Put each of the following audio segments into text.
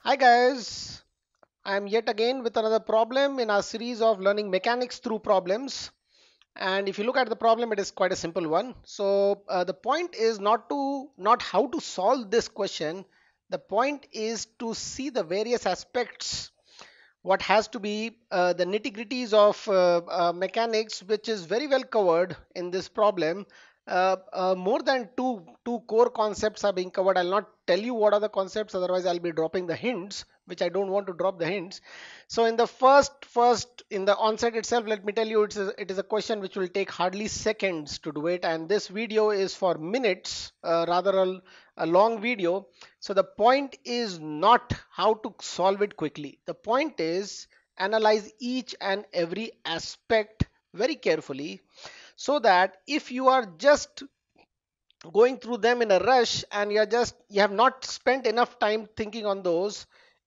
Hi guys, I am yet again with another problem in our series of learning mechanics through problems. And if you look at the problem, it is quite a simple one. So the point is not how to solve this question. The point is to see the various aspects, what has to be the nitty-gritties of mechanics, which is very well covered in this problem. More than two core concepts are being covered. I'll not tell you what are the concepts, otherwise I'll be dropping the hints, which I don't want to drop the hints. So in the first in the onset itself, let me tell you, it is a question which will take hardly seconds to do it, and this video is for minutes, rather a long video. So the point is not how to solve it quickly. The point is analyze each and every aspect very carefully, so that if you are just going through them in a rush and you have not spent enough time thinking on those,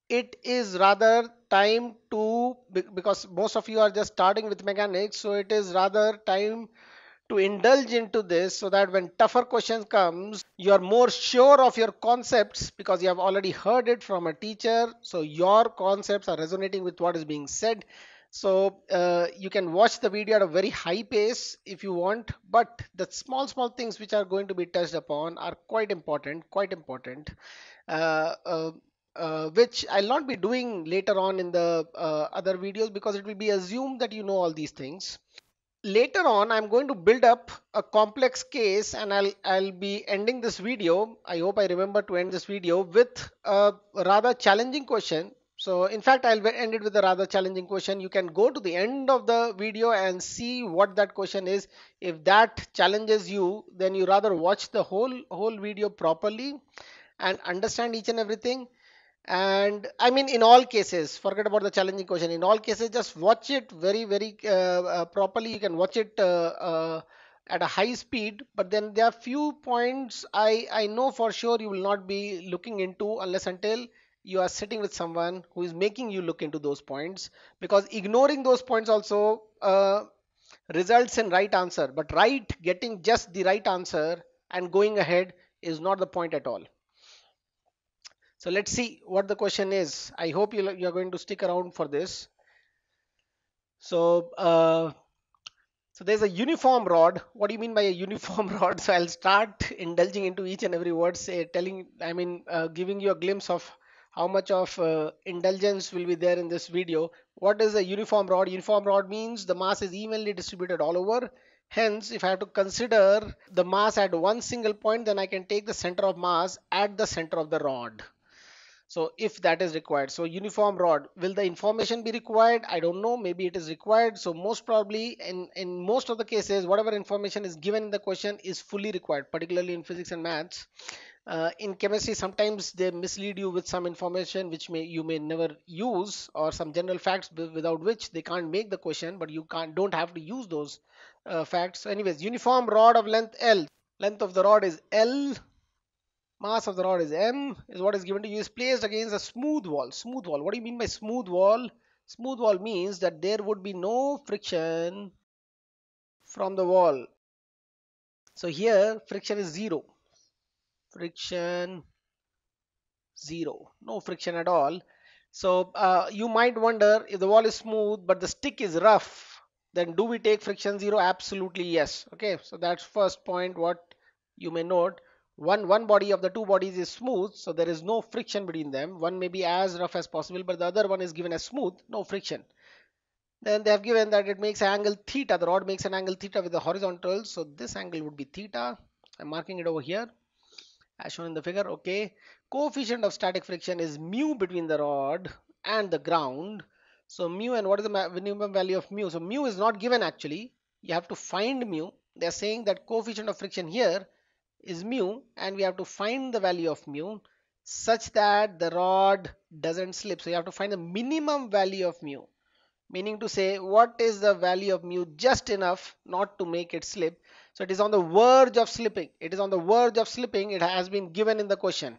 it is rather time to, because most of you are just starting with mechanics, so it is rather time to indulge into this, so that when tougher questions comes, you are more sure of your concepts because you have already heard it from a teacher, so your concepts are resonating with what is being said. So you can watch the video at a very high pace if you want, but the small things which are going to be touched upon are quite important, uh, uh, which I'll not be doing later on in the other videos, because it will be assumed that you know all these things. Later on, I'm going to build up a complex case, and I'll be ending this video. I hope I remember to end this video with a rather challenging question. So in fact, end it with a rather challenging question. You can go to the end of the video and see what that question is. If that challenges you, then you rather watch the whole video properly and understand each and everything. And I mean, in all cases, forget about the challenging question. In all cases, just watch it very properly. You can watch it at a high speed, but then there are few points I know for sure you will not be looking into unless until you are sitting with someone who is making you look into those points, because ignoring those points also results in right answer, but getting just the right answer and going ahead is not the point at all. So let's see what the question is. I hope you're going to stick around for this. So, so there's a uniform rod. What do you mean by a uniform rod? So I'll start indulging into each and every word, giving you a glimpse of how much of indulgence will be there in this video. What is a uniform rod? Uniform rod means the mass is evenly distributed all over. Hence, if I have to consider the mass at one single point, then I can take the center of mass at the center of the rod. So if that is required, so uniform rod, will the information be required? I don't know, maybe it is required. So most probably in most of the cases, whatever information is given in the question is fully required, particularly in physics and maths. In chemistry, sometimes they mislead you with some information which you may never use, or some general facts without which they can't make the question, but you don't have to use those facts. So anyways, uniform rod of length L, length of the rod is L, mass of the rod is m, is what is given to you, is placed against a smooth wall. Smooth wall, what do you mean by smooth wall? Smooth wall means that there would be no friction from the wall. So here friction is zero, friction zero, no friction at all. So you might wonder, if the wall is smooth but the stick is rough, then do we take friction zero? Absolutely yes. Okay, so that's first point what you may note. One body of the two bodies is smooth, so there is no friction between them. One may be as rough as possible, but the other one is given as smooth, no friction. Then they have given that it makes an angle theta, the rod makes an angle theta with the horizontal, so this angle would be theta. I'm marking it over here as shown in the figure. Okay, coefficient of static friction is mu between the rod and the ground. So mu, and what is the minimum value of mu? So mu is not given actually, you have to find mu. They're saying that coefficient of friction here is mu, and we have to find the value of mu such that the rod doesn't slip. So you have to find the minimum value of mu, meaning to say what is the value of mu just enough not to make it slip. So it is on the verge of slipping. It is on the verge of slipping. It has been given in the question.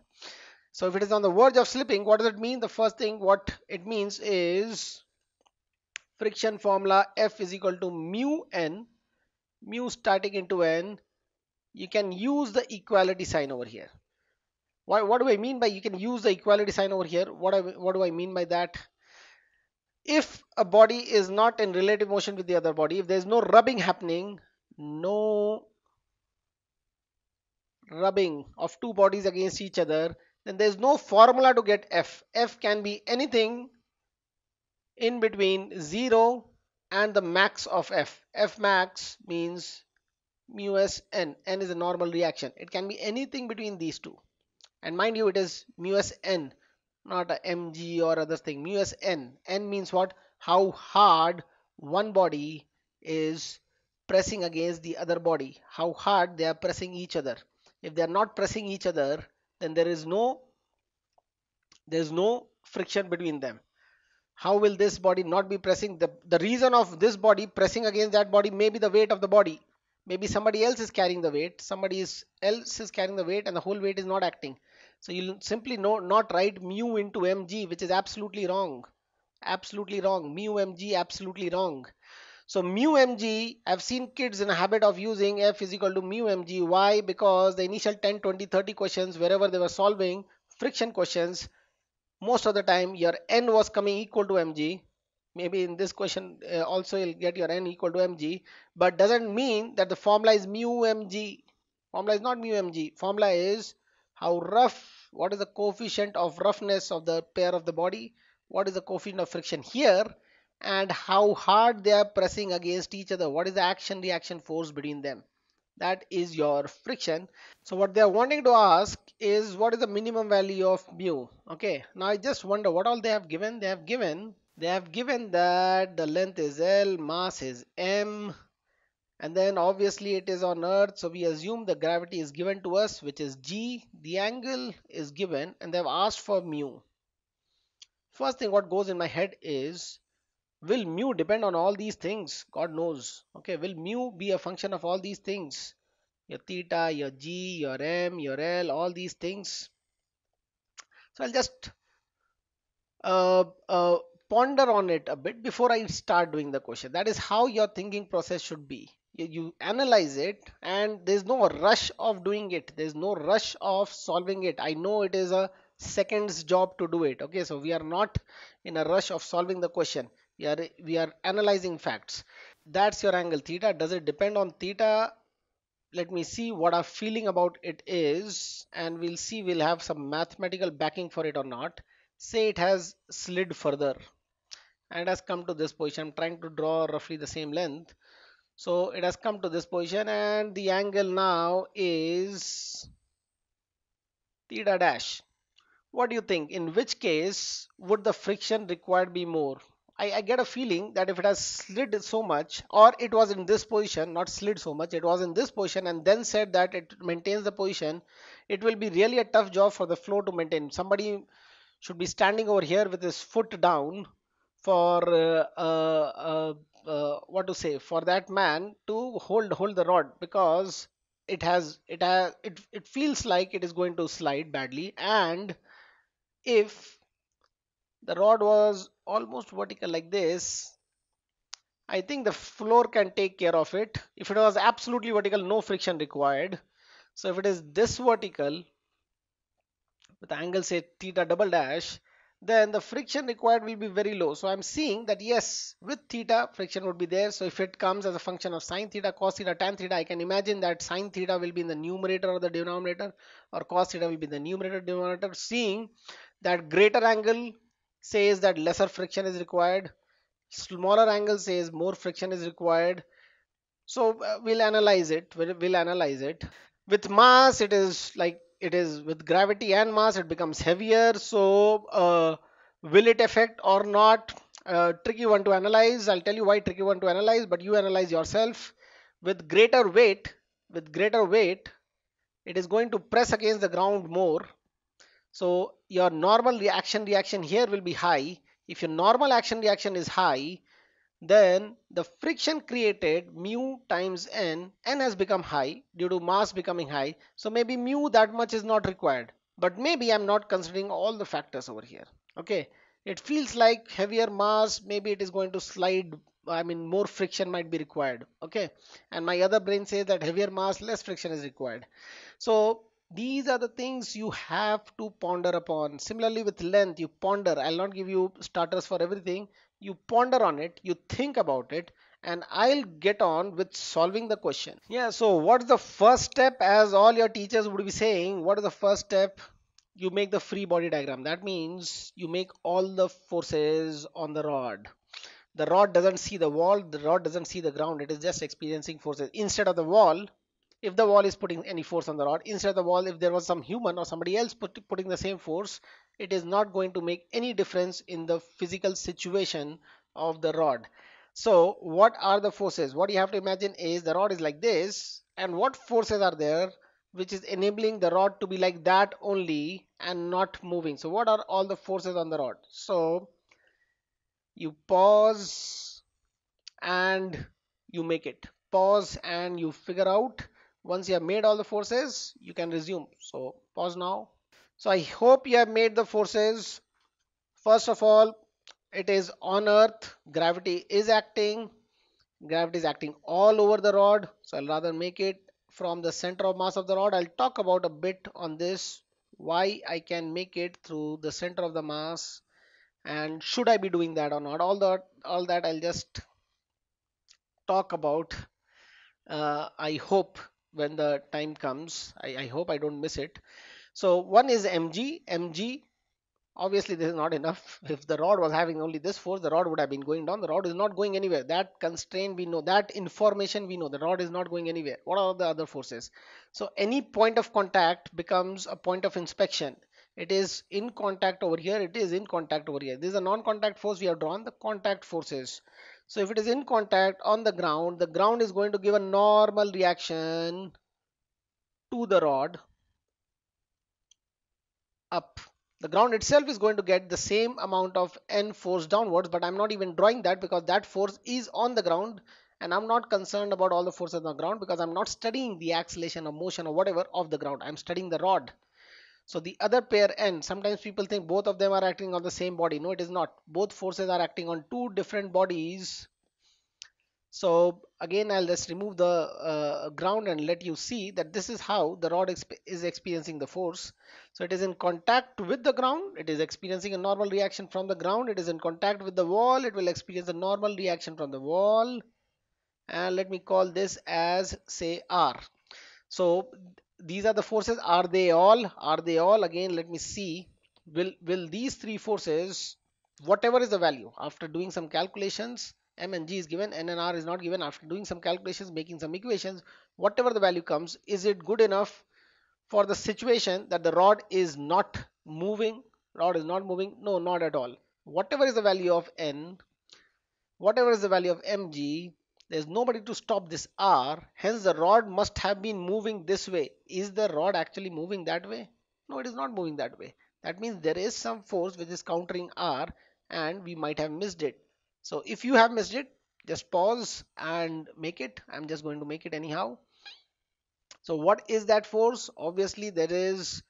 So if it is on the verge of slipping, what does it mean? The first thing what it means is friction formula F is equal to mu n, mu static into n. You can use the equality sign over here. What do I mean by, you can use the equality sign over here. What do I mean by that? If a body is not in relative motion with the other body, if there's no rubbing happening, no rubbing of two bodies against each other, then there's no formula to get F. F can be anything in between 0 and the max of F. F max means mu s n. N is a normal reaction. It can be anything between these two. And mind you, it is mu s n, not a mg or other thing. Mu s n. N means what? How hard one body is pressing against the other body. How hard they are pressing each other. If they are not pressing each other, then there's no friction between them. How will this body not be pressing? The reason of this body pressing against that body may be the weight of the body. Maybe somebody else is carrying the weight, else is carrying the weight, and the whole weight is not acting. So you'll simply not write mu into mg, which is absolutely wrong. Absolutely wrong. Mu mg, absolutely wrong. So mu mg, I've seen kids in a habit of using F is equal to mu mg. Why? Because the initial 10, 20, 30 questions, wherever they were solving friction questions, most of the time your n was coming equal to mg. Maybe in this question also you'll get your n equal to mg, but doesn't mean that the formula is mu mg. Formula is not mu mg. Formula is how rough, what is the coefficient of roughness of the pair of the body, what is the coefficient of friction here, and how hard they are pressing against each other, what is the action reaction force between them. That is your friction. So what they are wanting to ask is what is the minimum value of mu. Okay, now I just wonder what all they have given. They have given that the length is L, mass is m, and then obviously it is on earth, so we assume the gravity is given to us, which is g. The angle is given, and they have asked for mu. First thing what goes in my head is, will mu depend on all these things? God knows. Okay, will mu be a function of all these things? Your theta, your g, your m, your l, all these things. So I'll just uh, uh, ponder on it a bit before I start doing the question. That is how your thinking process should be. You analyze it, and there's no rush of doing it. There's no rush of solving it. I know it is a second's job to do it. Okay, so we are not in a rush of solving the question. We are analyzing facts. That's your angle theta. Does it depend on theta? Let me see what our feeling about it is, and we'll see we'll have some mathematical backing for it or not. Say it has slid further and has come to this position. I'm trying to draw roughly the same length. So it has come to this position, and the angle now is theta dash. What do you think? In which case would the friction required be more? I get a feeling that if it has slid so much, or it was in this position, not slid so much, it was in this position and then said that it maintains the position, it will be really a tough job for the flow to maintain. Somebody should be standing over here with his foot down for what to say, for that man to hold the rod, because it feels like it is going to slide badly. And if the rod was almost vertical like this, I think the floor can take care of it. If it was absolutely vertical, no friction required. So if it is this vertical with angle say theta double dash, then the friction required will be very low. So I'm seeing that yes, with theta friction would be there. So if it comes as a function of sine theta, cos theta, tan theta, I can imagine that sine theta will be in the numerator or the denominator, or cos theta will be in the numerator denominator. Seeing that greater angle says that lesser friction is required, smaller angle says more friction is required. So we'll analyze it. We'll analyze it. With mass, it is like it is with gravity and mass, it becomes heavier. So will it affect or not? Tricky one to analyze. I'll tell you why tricky one to analyze, but you analyze yourself. With greater weight, with greater weight, it is going to press against the ground more. So your normal reaction here will be high. If your normal action reaction is high, then the friction created mu times n has become high due to mass becoming high. So maybe mu that much is not required, but maybe I'm not considering all the factors over here. Okay, it feels like heavier mass, maybe it is going to slide. I mean, more friction might be required. Okay, and my other brain says that heavier mass, less friction is required. So These are the things you have to ponder upon. Similarly with length, you ponder. I'll not give you starters for everything. You ponder on it, you think about it, and I'll get on with solving the question. Yeah, so what's the first step? As all your teachers would be saying, what is the first step? You make the free body diagram. That means you make all the forces on the rod. The rod doesn't see the wall, the rod doesn't see the ground, it is just experiencing forces. Instead of the wall, if the wall is putting any force on the rod, instead of the wall, if there was some human or somebody else putting the same force, it is not going to make any difference in the physical situation of the rod. So what are the forces? What you have to imagine is the rod is like this, and what forces are there which is enabling the rod to be like that only and not moving? So what are all the forces on the rod? So you pause and you make it. Pause and you figure out. Once you have made all the forces, you can resume. So pause now. So I hope you have made the forces. First of all, it is on earth, gravity is acting. Gravity is acting all over the rod, so I'll rather make it from the center of mass of the rod. I'll talk about a bit on this, why I can make it through the center of the mass, and should I be doing that or not. All that I'll just talk about. I hope when the time comes, I hope I don't miss it. So one is mg. Mg, obviously this is not enough. If the rod was having only this force, the rod would have been going down. The rod is not going anywhere. That constraint we know, that information we know. The rod is not going anywhere. What are the other forces? So any point of contact becomes a point of inspection. It is in contact over here, it is in contact over here. This is a non-contact force we have drawn, the contact forces. So if it is in contact on the ground is going to give a normal reaction to the rod up. The ground itself is going to get the same amount of N force downwards, but I'm not even drawing that because that force is on the ground, and I'm not concerned about all the forces on the ground because I'm not studying the acceleration or motion or whatever of the ground. I'm studying the rod. So the other pair N, sometimes people think both of them are acting on the same body. No, it is not. Both forces are acting on two different bodies. So again, I'll just remove the ground and let you see that this is how the rod is experiencing the force. So it is in contact with the ground, it is experiencing a normal reaction from the ground. It is in contact with the wall, it will experience a normal reaction from the wall. And let me call this as, say, R. So these are the forces. Are they all? Are they all? Again, let me see. Will these three forces, whatever is the value, after doing some calculations, M and G is given, N and R is not given, after doing some calculations, making some equations, whatever the value comes, is it good enough for the situation that the rod is not moving? Rod is not moving? No, not at all. Whatever is the value of N, whatever is the value of mg, there's nobody to stop this r, hence the rod must have been moving this way. Is the rod actually moving that way? No, it is not moving that way. That means there is some force which is countering r, and we might have missed it. So if you have missed it, just pause and make it. I'm just going to make it anyhow. So what is that force? Obviously there is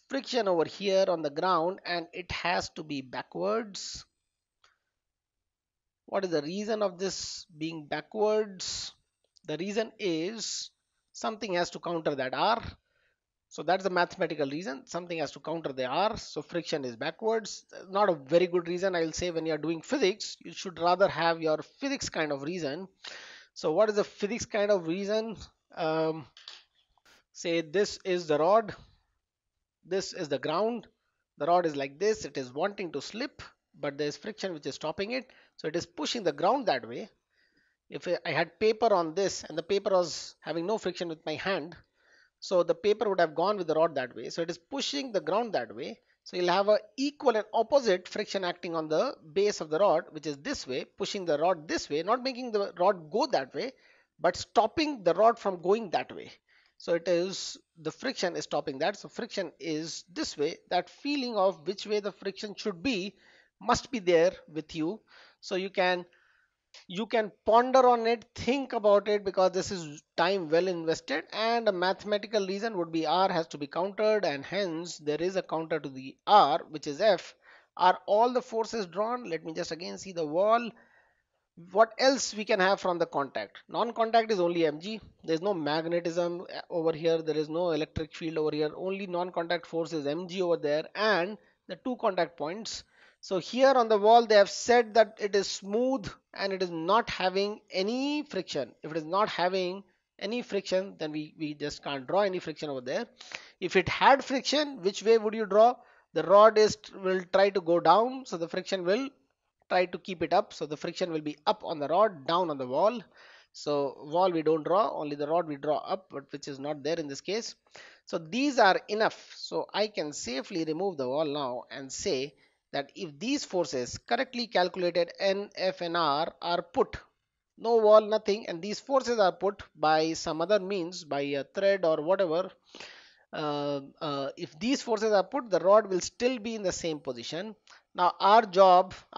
friction over here on the ground, and it has to be backwards. What is the reason of this being backwards? The reason is something has to counter that R. So that's the mathematical reason. Something has to counter the R. So friction is backwards. Not a very good reason. I'll say when you're doing physics, you should rather have your physics kind of reason. So what is the physics kind of reason? Say this is the rod. This is the ground. The rod is like this. It is wanting to slip, but there is friction which is stopping it. So it is pushing the ground that way. If I had paper on this and the paper was having no friction with my hand, so the paper would have gone with the rod that way. So it is pushing the ground that way. So you'll have a equal and opposite friction acting on the base of the rod, which is this way, pushing the rod this way, not making the rod go that way, but stopping the rod from going that way. So it is, the friction is stopping that. So friction is this way. That feeling of which way the friction should be must be there with you. So you can ponder on it, think about it, because this is time well invested, and a mathematical reason would be R has to be countered, and hence there is a counter to the R, which is F. Are all the forces drawn? Let me just again see the wall. What else we can have from the contact? Non-contact is only Mg. There is no magnetism over here. There is no electric field over here. Only non-contact force is Mg over there and the two contact points. So here on the wall they have said that it is smooth and it is not having any friction. If it is not having any friction, then we just can't draw any friction over there. If it had friction, which way would you draw? The rod is will try to go down, so the friction will try to keep it up. So the friction will be up on the rod, down on the wall. So wall we don't draw, only the rod we draw up, but which is not there in this case. So these are enough. So I can safely remove the wall now and say that if these forces correctly calculated N, F and R are put, no wall, nothing, and these forces are put by some other means, by a thread or whatever, if these forces are put, the rod will still be in the same position. Now our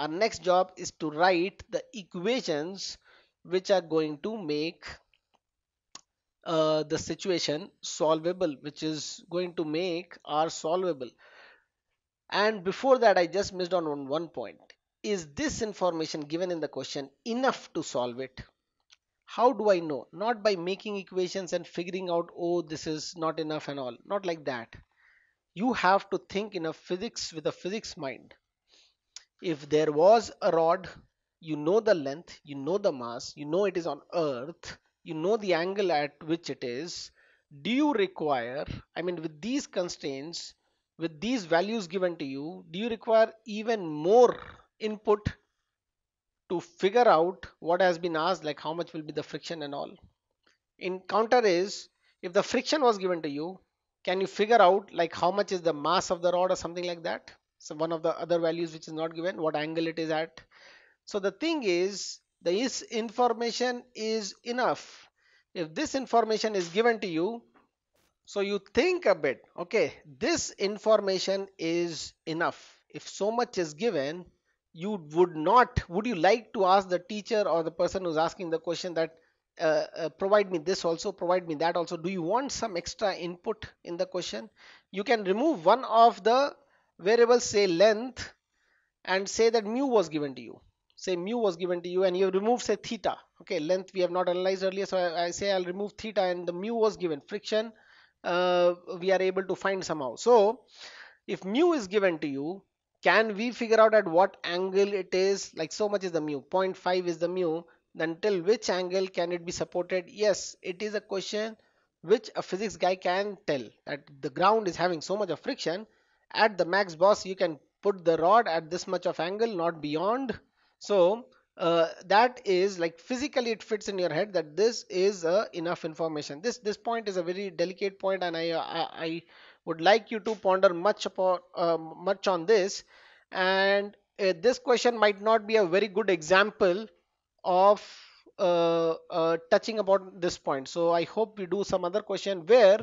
next job is to write the equations which are going to make the situation solvable, which is going to make R solvable. And before that, I just missed on one point. Is this information given in the question enough to solve it? How do I know? Not by making equations and figuring out, oh, this is not enough and all. Not like that. You have to think in a physics with a physics mind. If there was a rod, you know the length, you know the mass, you know it is on earth, you know the angle at which it is. Do you require, I mean, with these constraints, with these values given to you, do you require even more input to figure out what has been asked, like how much will be the friction and all? In counter is, if the friction was given to you, can you figure out like how much is the mass of the rod or something like that? So one of the other values which is not given, what angle it is at. So the thing is, this information is enough. If this information is given to you, so you think a bit, okay, this information is enough. If so much is given, you would you like to ask the teacher or the person who's asking the question that provide me this also, provide me that also? Do you want some extra input in the question? You can remove one of the variables, say length, and say that mu was given to you. Say mu was given to you and you remove, say, theta. Okay, length we have not analyzed earlier, so I say I'll remove theta and the mu was given. Friction we are able to find somehow. So if mu is given to you, can we figure out at what angle it is? Like so much is the mu, zero point 0.5 is the mu, then till which angle can it be supported? Yes, it is a question which a physics guy can tell, that the ground is having so much of friction. At the max boss, you can put the rod at this much of angle, not beyond. So that is like physically it fits in your head that this is enough information. This point is a very delicate point, and I would like you to ponder much on this. And this question might not be a very good example of touching about this point. So I hope we do some other question where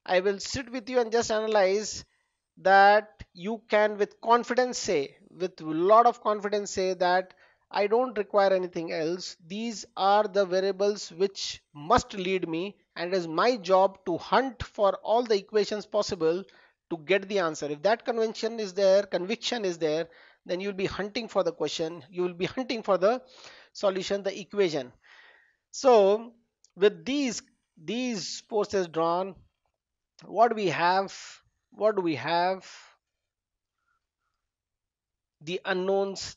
I will sit with you and just analyze that you can with confidence say, with a lot of confidence say that I don't require anything else. These are the variables which must lead me, and it is my job to hunt for all the equations possible to get the answer. If that conviction is there, then you'll be hunting for the question, you will be hunting for the solution, the equation. So with these forces drawn, what do we have? What do we have? The unknowns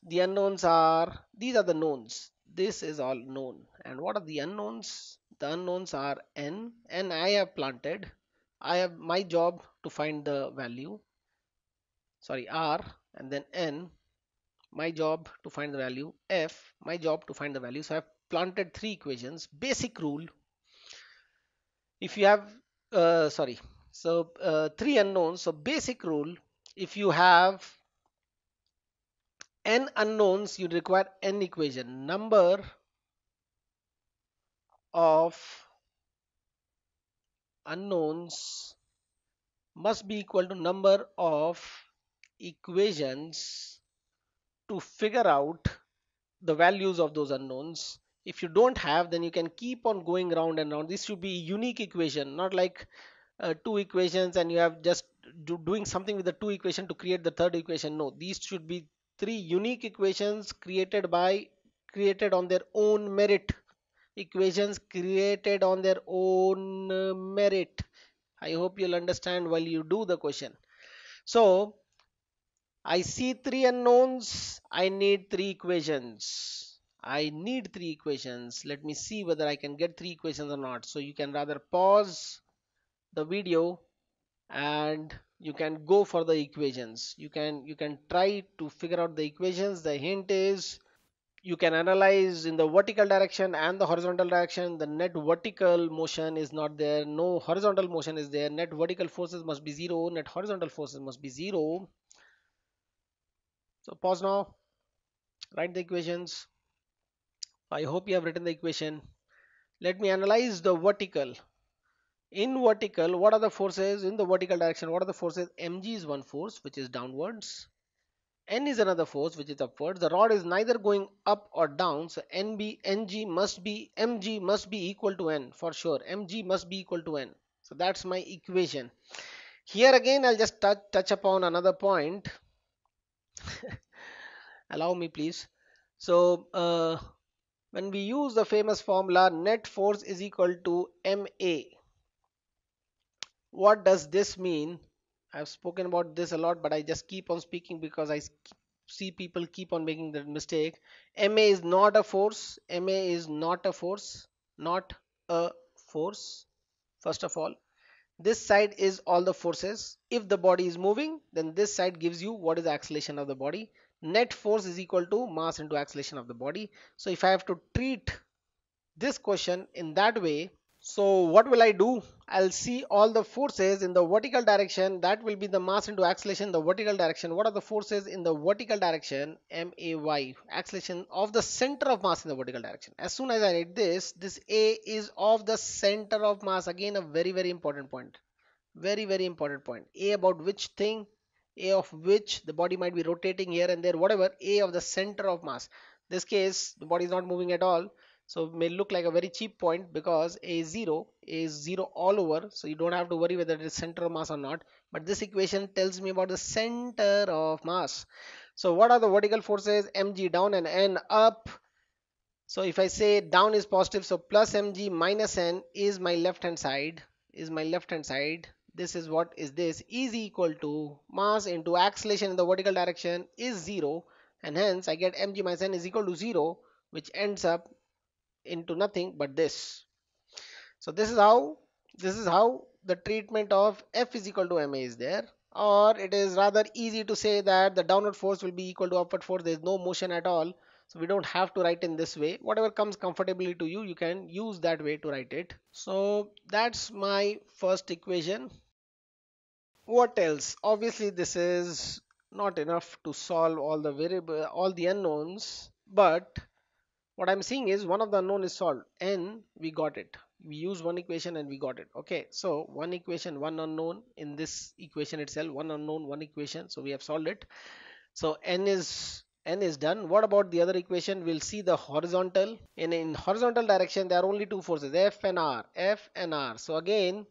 are, these are the knowns. This is all known. And what are the unknowns? The unknowns are n I have planted. I have my job to find the value, sorry, r, and then n, my job to find the value, f, my job to find the value. So I've planted three equations. Basic rule, if you have sorry, so three unknowns. So basic rule, if you have n unknowns, you require n equation. Number of unknowns must be equal to number of equations to figure out the values of those unknowns. If you don't have, then you can keep on going round and round. This should be a unique equation, not like two equations and you have just doing something with the two equation to create the third equation. No, these should be three unique equations created on their own merit. Equations created on their own merit. I hope you'll understand while you do the question. So I see three unknowns. I need three equations. I need three equations. Let me see whether I can get three equations or not. So you can rather pause the video and you can go for the equations. You can try to figure out the equations. The hint is you can analyze in the vertical direction and the horizontal direction. The net vertical motion is not there, no horizontal motion is there. Net vertical forces must be zero, net horizontal forces must be zero. So pause now, write the equations. I hope you have written the equation. Let me analyze the vertical. In vertical, what are the forces in the vertical direction? What are the forces? Mg is one force which is downwards. N is another force which is upwards. The rod is neither going up or down, so Mg must be equal to N for sure. Mg must be equal to N. So that's my equation. Here again I'll just touch upon another point. Allow me please. So when we use the famous formula net force is equal to Ma, what does this mean? I've spoken about this a lot, but I just keep on speaking because I see people keep on making that mistake. Ma is not a force. Ma is not a force. Not a force. First of all, this side is all the forces. If the body is moving, then this side gives you what is the acceleration of the body. Net force is equal to mass into acceleration of the body. So if I have to treat this question in that way, so what will I do? I'll see all the forces in the vertical direction. That will be the mass into acceleration in the vertical direction. What are the forces in the vertical direction? MAY, acceleration of the center of mass in the vertical direction. As soon as I write this A is of the center of mass. Again, a very important point. Very important point. A about which thing? A of which the body might be rotating here and there, whatever. A of the center of mass. This case, the body is not moving at all. So it may look like a very cheap point because A is zero all over. So you don't have to worry whether it is center of mass or not. But this equation tells me about the center of mass. So what are the vertical forces? Mg down and N up. So if I say down is positive, so plus Mg minus N is my left hand side. This is what is this is equal to mass into acceleration in the vertical direction is zero, and hence I get Mg minus N is equal to zero, which ends up into nothing but this. So this is how the treatment of F is equal to ma is there. Or it is rather easy to say that the downward force will be equal to upward force. There is no motion at all, so we don't have to write in this way. Whatever comes comfortably to you, you can use that way to write it. So that's my first equation. What else? Obviously this is not enough to solve all the unknowns, but what I'm seeing is one of the unknown is solved. N, we got it. We use one equation and we got it. Okay, so one equation, one unknown in this equation itself, one unknown, one equation. So we have solved it. So n is done. What about the other equation? We'll see the horizontal. In horizontal direction, there are only two forces, F and R. F and R. So again,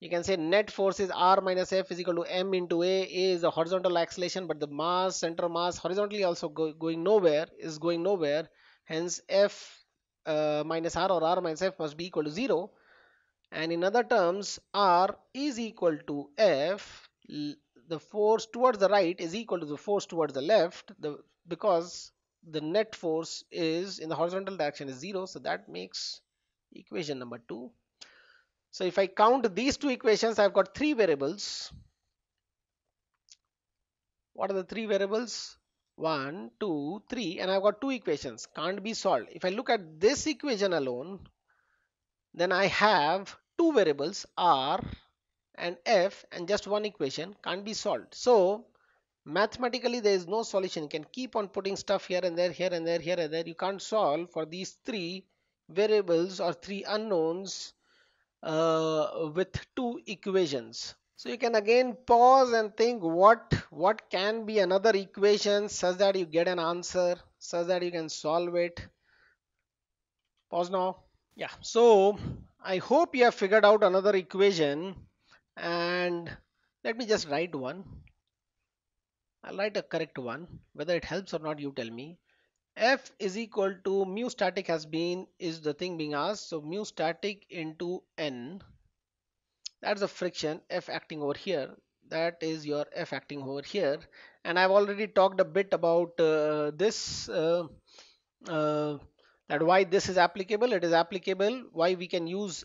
you can say net force is R minus F is equal to M into A. A is the horizontal acceleration, but the mass, center of mass horizontally also going nowhere. Hence F minus R or R minus F must be equal to 0. And in other terms, R is equal to F. The force towards the right is equal to the force towards the left, because the net force is in the horizontal direction is 0. So that makes equation number 2. So if I count these two equations, I've got three variables. What are the three variables? 1, 2, 3, and I've got two equations. Can't be solved. If I look at this equation alone, then I have two variables R and F and just one equation. Can't be solved. So mathematically there is no solution. You can keep on putting stuff here and there, here and there, here and there. You can't solve for these three variables or three unknowns with two equations. So you can again pause and think what can be another equation such that you get an answer, such that you can solve it. Pause now. Yeah, so I hope you have figured out another equation, and let me just write one. I'll write a correct one. Whether it helps or not, you tell me. F is equal to mu static has been is the thing being asked. So mu static into N, that's the friction F acting over here. That is your F acting over here. And I've already talked a bit about this uh, that why this is applicable. It is applicable why we can use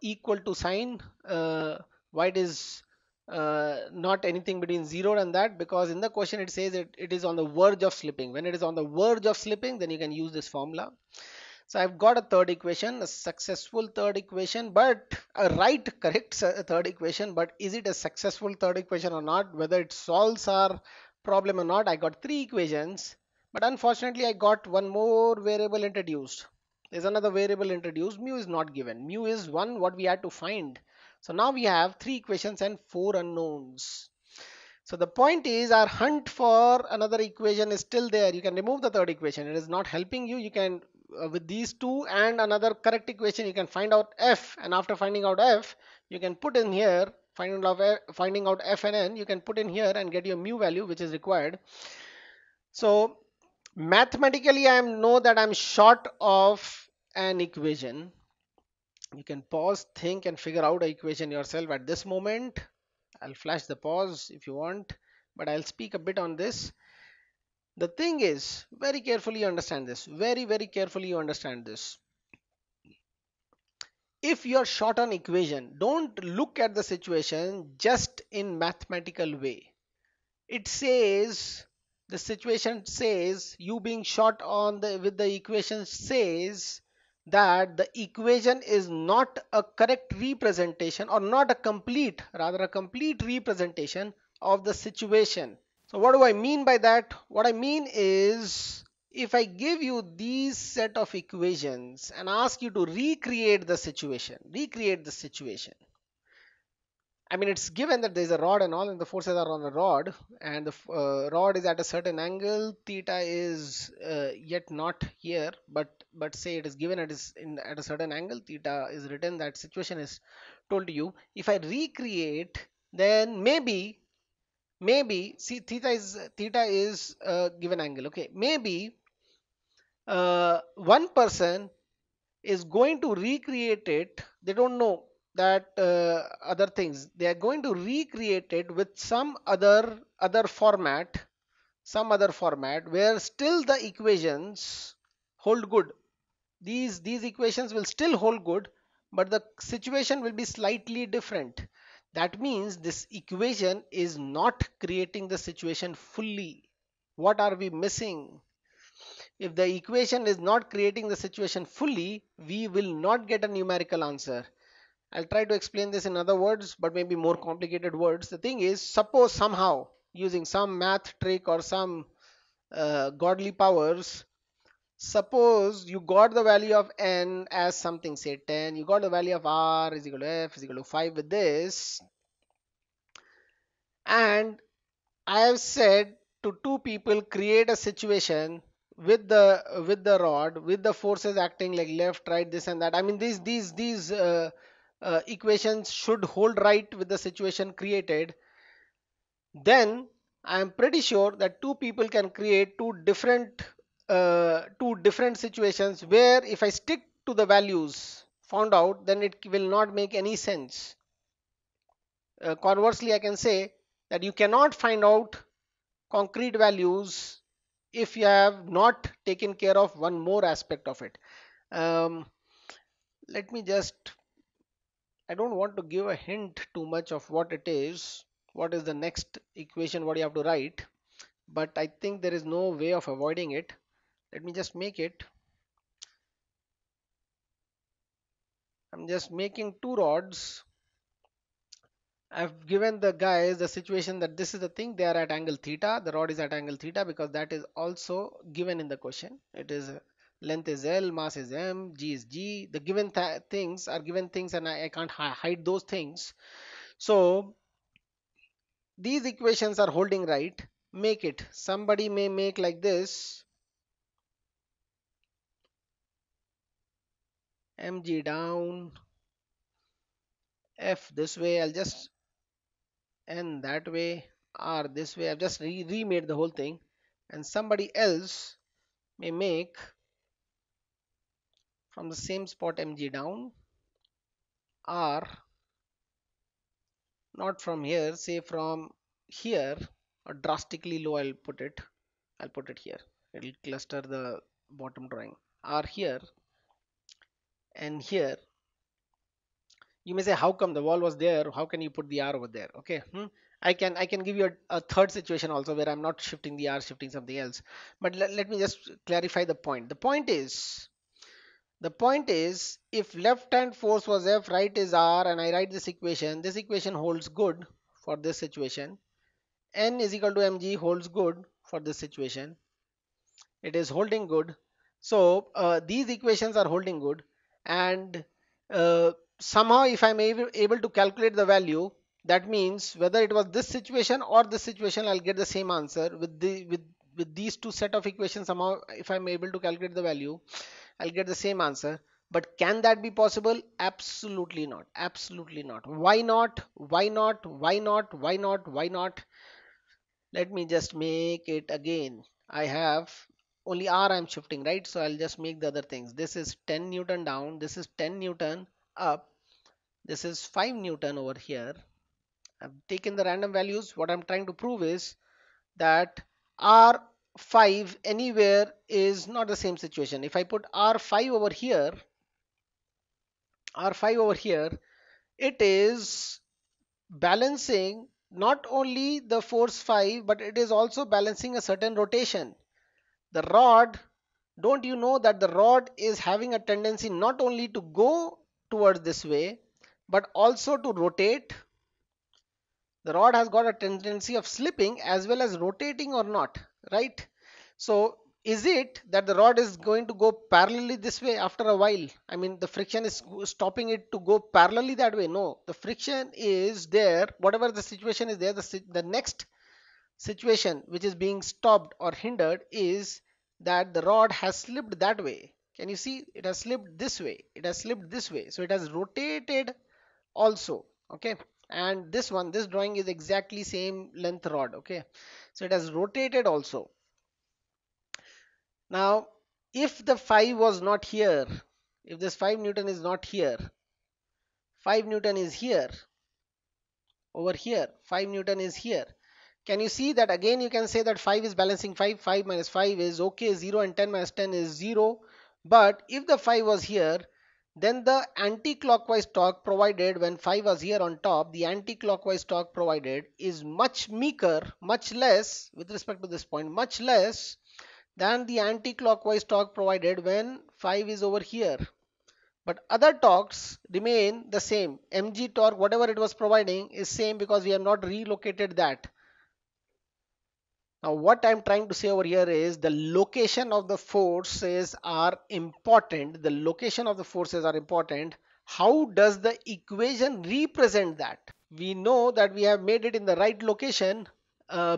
equal to sign, why it is not anything between 0 and that, because in the question it says it is on the verge of slipping. When it is on the verge of slipping, then you can use this formula. So I've got a third equation, a successful third equation, but a right correct third equation. But is it a successful third equation or not? Whether it solves our problem or not? I got three equations, but unfortunately I got one more variable introduced. There's another variable introduced. Mu is not given. Mu is one what we had to find. So now we have three equations and four unknowns. So the point is our hunt for another equation is still there. You can remove the third equation. It is not helping you. You can with these two and another correct equation you can find out F, and after finding out F you can put in here finding out F and N, you can put in here and get your mu value which is required. So mathematically I know that I'm short of an equation. You can pause, think and figure out an equation yourself at this moment. I'll flash the pause if you want, but I'll speak a bit on this. The thing is, very carefully you understand this. Very carefully you understand this. If you're short on equation, don't look at the situation just in mathematical way. It says, the situation says, you being short on the with the equation says that the equation is not a correct representation, or not a complete, rather a complete representation of the situation. So what do I mean by that? What I mean is, if I give you these set of equations and ask you to recreate the situation. I mean, it's given that there's a rod and all, and the forces are on the rod, and the rod is at a certain angle. Theta is yet not here, but say it is given at a certain angle. Theta is written. That situation is told to you. If I recreate, then maybe see theta is a given angle. Okay, maybe one person is going to recreate it. They don't know that other things. They are going to recreate it with some other format, where still the equations hold good. These equations will still hold good, but the situation will be slightly different. That means this equation is not creating the situation fully. What are we missing? If the equation is not creating the situation fully, we will not get a numerical answer. I'll try to explain this in other words, but maybe more complicated words. The thing is, suppose somehow using some math trick or some godly powers, suppose you got the value of n as something, say 10, you got the value of r is equal to f is equal to 5 with this, and I have said to two people create a situation with the rod, with the forces acting like left, right, this and that. I mean these equations should hold right with the situation created. Then I am pretty sure that two people can create two different situations where if I stick to the values found out, then it will not make any sense. Conversely, I can say that you cannot find out concrete values if you have not taken care of one more aspect of it. Um, Let me just, I don't want to give a hint too much of what it is, what is the next equation, what you have to write, but I think there is no way of avoiding it. Let me just make it. I'm just making two rods. I've given the guys the situation that this is the thing, they are at angle theta, the rod is at angle theta because that is also given in the question. It is length is L, mass is M, G is G. The given things are given things, and I can't hide those things. So these equations are holding right. Make it. Somebody may make like this, mg down, f this way. I'll just n that way, r this way. I've just remade the whole thing, and somebody else may make from the same spot mg down, or not from here, say from here, or drastically low, I'll put it here. It'll cluster the bottom drawing. Or here and here. You may say, how come the wall was there? How can you put the R over there? Okay. I can give you a third situation also where I'm not shifting the R, shifting something else. But let me just clarify the point. The point is if left hand force was F, right is R, and I write this equation holds good for this situation. N is equal to mg holds good for this situation. It is holding good. So these equations are holding good, and somehow if I'm able to calculate the value, that means whether it was this situation or this situation, I'll get the same answer with these two set of equations. Somehow if I'm able to calculate the value, I'll get the same answer. But can that be possible? Absolutely not. Absolutely not. Why not? Why not? Why not? Why not? Why not? Let me just make it again. I have only R I'm shifting, right? So I'll just make the other things. This is 10 Newton down. This is 10 Newton up. This is 5 Newton over here. I've taken the random values. What I'm trying to prove is that R5 anywhere is not the same situation. If I put R5 over here, R5 over here, it is balancing not only the force 5, but it is also balancing a certain rotation. The rod, don't you know that the rod is having a tendency not only to go towards this way, but also to rotate? The rod has got a tendency of slipping as well as rotating, or not, right? So is it that the rod is going to go parallelly this way after a while? I mean, the friction is stopping it to go parallelly that way? No, the friction is there. Whatever the situation is there, the next situation which is being stopped or hindered is that the rod has slipped that way. Can you see? It has slipped this way. It has slipped this way. So it has rotated also. Okay. And this drawing is exactly same length rod. Okay. So it has rotated also. Now, if the 5 was not here, if this 5 Newton is not here, 5 Newton is here, over here, 5 Newton is here. Can you see that again? You can say that 5 is balancing 5, 5 minus 5 is okay, 0, and 10 minus 10 is 0. But if the 5 was here, then the anti-clockwise torque provided when 5 was here on top, the anti-clockwise torque provided is much meeker, much less with respect to this point, much less than the anti-clockwise torque provided when 5 is over here. But other torques remain the same. Mg torque, whatever it was providing, is same because we have not relocated that. Now what I'm trying to say over here is the location of the forces are important. The location of the forces are important. How does the equation represent that? We know that we have made it in the right location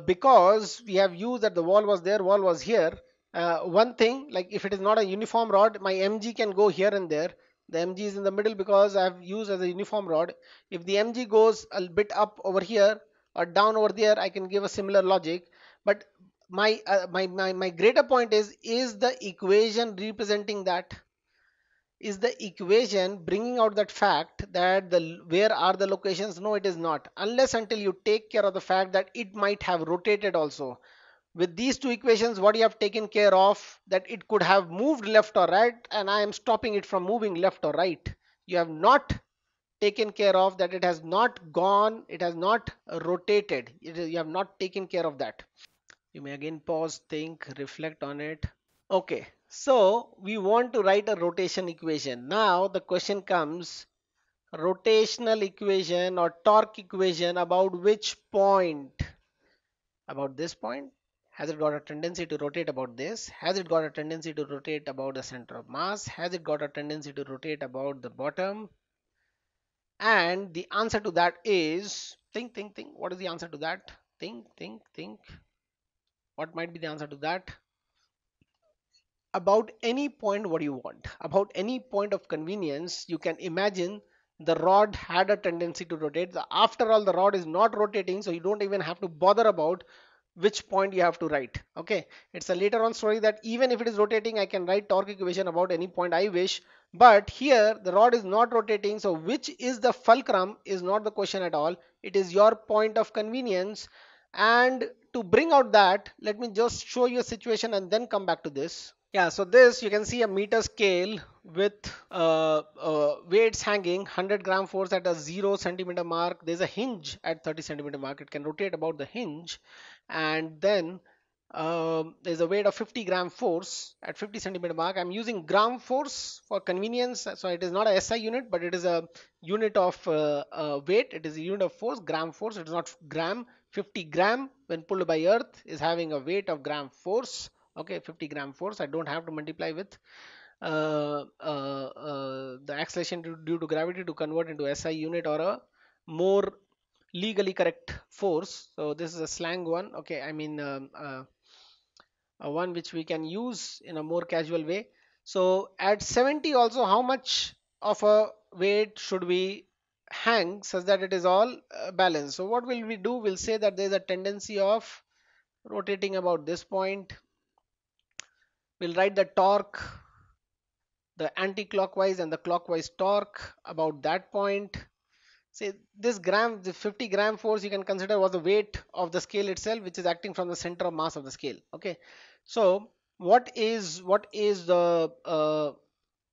because we have used that the wall was there, wall was here. One thing, like if it is not a uniform rod, my mg can go here and there. The mg is in the middle because I've used as a uniform rod. If the mg goes a bit up over here or down over there, I can give a similar logic. But my greater point is the equation representing that? Is the equation bringing out that fact that where are the locations? No, it is not, unless until you take care of the fact that it might have rotated also. With these two equations, what you have taken care of, that it could have moved left or right, and I am stopping it from moving left or right. You have not taken care of that it has not gone, it has not rotated. You have not taken care of that. You may again pause, think, reflect on it. Okay, so we want to write a rotation equation. Now the question comes, rotational equation or torque equation about which point? About this point? Has it got a tendency to rotate about this? Has it got a tendency to rotate about the center of mass? Has it got a tendency to rotate about the bottom? And the answer to that is, think, think, think. What is the answer to that? Think, think, think. What might be the answer to that? About any point, what you want, about any point of convenience, you can imagine the rod had a tendency to rotate. After all, the rod is not rotating, so you don't even have to bother about which point you have to write. Okay, it's a later on story that even if it is rotating, I can write torque equation about any point I wish. But here the rod is not rotating, so which is the fulcrum is not the question at all. It is your point of convenience. And to bring out that, let me just show you a situation and then come back to this. Yeah, so this you can see a meter scale with weights hanging, 100-gram force at a 0 centimeter mark. There's a hinge at 30 centimeter mark. It can rotate about the hinge, and then there's a weight of 50-gram force at 50 centimeter mark. I'm using gram force for convenience, so it is not a SI unit, but it is a unit of weight. It is a unit of force, gram force. It is not gram. 50 gram when pulled by earth is having a weight of gram force. Okay, 50-gram force. I don't have to multiply with the acceleration due to gravity to convert into SI unit or a more legally correct force. So this is a slang one. Okay, I mean one which we can use in a more casual way. So at 70 also, how much of a weight should we hang such that it is all balanced? So what will we do? We'll say that there is a tendency of rotating about this point. We'll write the torque, the anti-clockwise and the clockwise torque about that point. Say this gram, the 50-gram force you can consider was the weight of the scale itself, which is acting from the center of mass of the scale. Okay, so what is the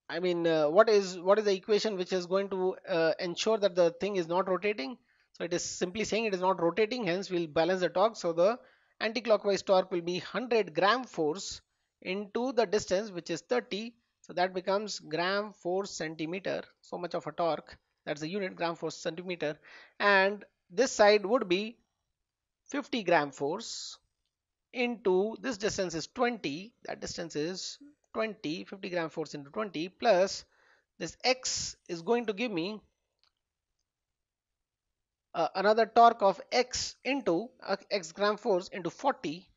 what is the equation which is going to ensure that the thing is not rotating? So it is simply saying it is not rotating, hence we'll balance the torque. So the anti-clockwise torque will be 100-gram force into the distance, which is 30. So that becomes gram force centimeter. So much of a torque. That's the unit, gram force centimeter. And this side would be 50-gram force into this distance is 20. That distance is 20. 50-gram force into 20 plus this x is going to give me another torque of x into x gram force into 40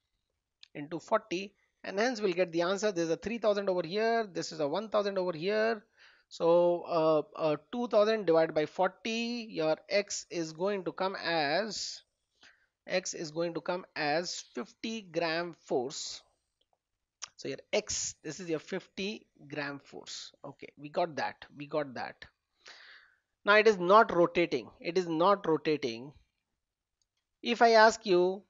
into 40, and hence we'll get the answer. There's a 3000 over here, this is a 1000 over here. So 2000 divided by 40, your x is going to come as 50-gram force. So your x, this is your 50-gram force. Okay, we got that. Now it is not rotating. It is not rotating. If I ask you,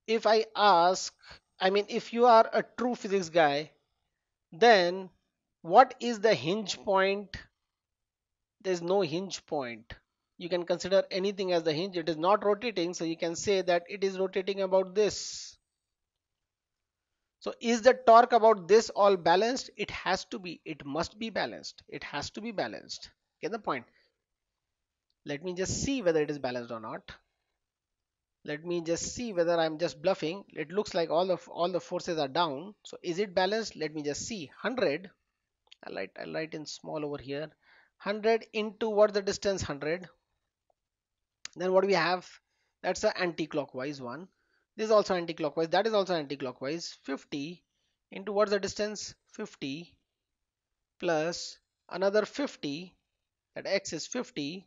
if I ask, I mean, if you are a true physics guy, then what is the hinge point? There's no hinge point. You can consider anything as the hinge. It is not rotating, so you can say that it is rotating about this. So is the torque about this all balanced? It has to be. It must be balanced. It has to be balanced. Get the point? Let me just see whether it is balanced or not. Let me just see whether I'm just bluffing. It looks like all the forces are down. So is it balanced? Let me just see. 100. I'll write in small over here. 100 into what's the distance? 100. Then what do we have? That's the anti-clockwise one. This is also anti-clockwise. That is also anti-clockwise. 50 into what's the distance? 50 plus another 50. That x is 50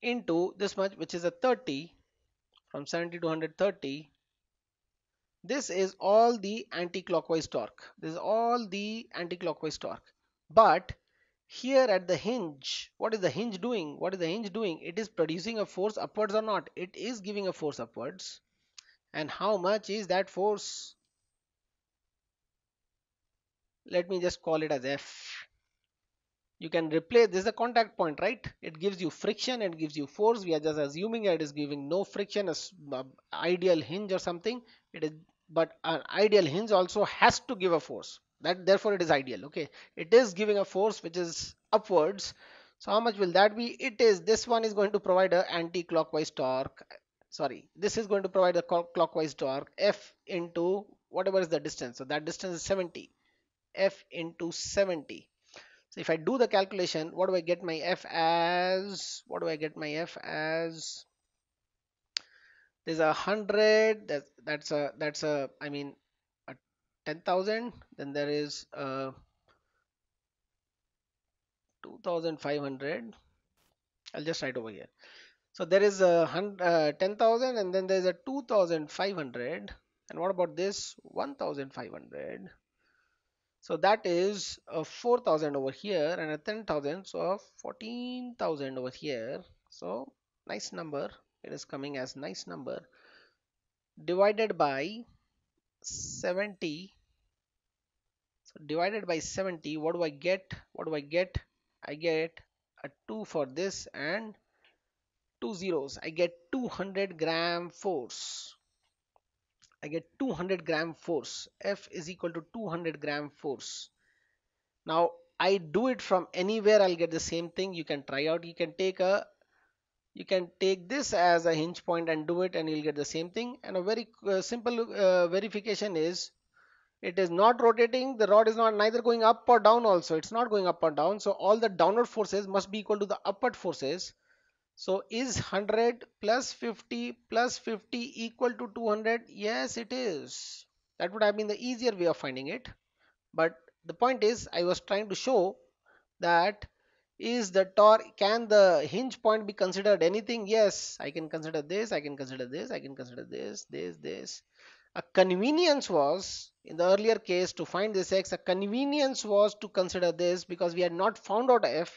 into this much, which is a 30. From 70 to 130. This is all the anti-clockwise torque. This is all the anti-clockwise torque. But here at the hinge, what is the hinge doing? What is the hinge doing? It is producing a force upwards or not? It is giving a force upwards. And how much is that force? Let me just call it as F. You can replace this is a contact point, right? It gives you friction and gives you force. We are just assuming it is giving no friction, as ideal hinge or something. It is, but an ideal hinge also has to give a force. That therefore it is ideal. Okay, it is giving a force which is upwards. So how much will that be? It is, this one is going to provide a anti-clockwise torque. Sorry, this is going to provide a clockwise torque. F into whatever is the distance. So that distance is 70. F into 70. So if I do the calculation, what do I get my F as? What do I get my F as? There's 100. That's a I mean a 10,000. Then there is 2,500. I'll just write over here. So there is a 10,000 and then there's a 2,500. And what about this 1,500? So that is a 4,000 over here and a 10,000. So a 14,000 over here. So nice number. It is coming as nice number divided by 70. So divided by 70, what do I get? What do I get? I get a 2 for this and two zeros. I get 200-gram force. I get 200-gram force. F is equal to 200-gram force. Now I do it from anywhere, I'll get the same thing. You can try out. You can take this as a hinge point and do it and you'll get the same thing. And a very simple verification is it is not rotating. The rod is not neither going up or down also. It's not going up or down. So all the downward forces must be equal to the upward forces. So is 100 plus 50 equal to 200? Yes, it is. That would have been the easier way of finding it. But the point is, I was trying to show that is the torque, can the hinge point be considered anything? Yes, I can consider this, I can consider this, I can consider this. A convenience was, in the earlier case to find this x, a convenience was to consider this because we had not found out f